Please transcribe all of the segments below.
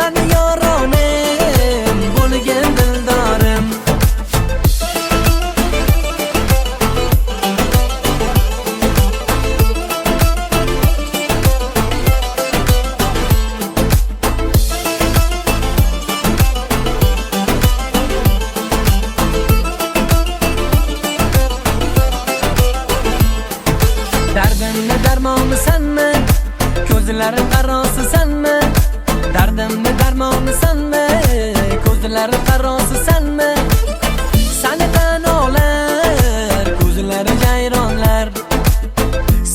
meni yoronim, bo'lgan dildorim. Dardimni darmoni senmi? Ko'zlarim qarosi senmi? Dardimni darmoni senmi? Ko'zlarim qarosi senmi? Seni tan olar, ko'zlari jayronlar.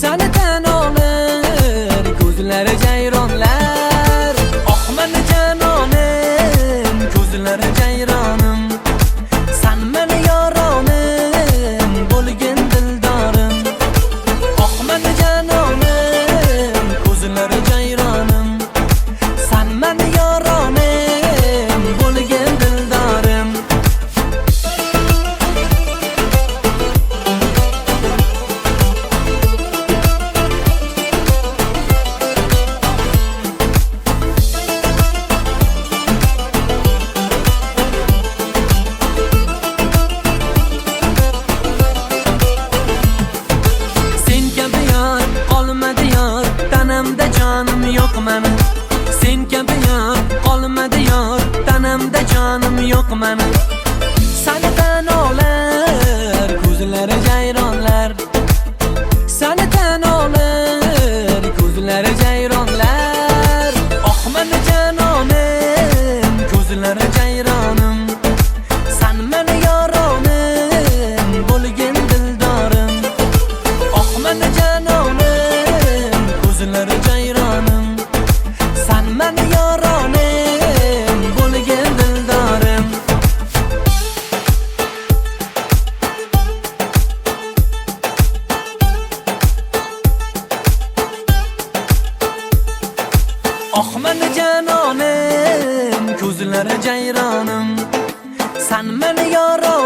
Seni tan olar, ko'zlari jayronlar. Oh meni janonim, ko'zlari jayronim. Sen meni yoronim, bo'lgan dildorim. Oh meni janonim, ko'zlari jayronim. Sen meni yoronim, bo'lgan dildorim. Sen kabi yor qolmadi yor, tanamda jonim yo'q meni. Sen kabi yor qolmadi yor, tanamda jonim yo'q meni. Seni tan olar, ko'zlari jayronlar. Seni tan olar, ko'zlari jayronlar. Oh meni janonim, ko'zlari jayronim. Sen meni yoronim, bo'lgan dildorim. Oh meni janonim, ko'zlari jayronim. Sen meni yoronim, bo'lgan dildorim. Oh meni janonim, ko'zlari jayronim. Sen meni yoronim.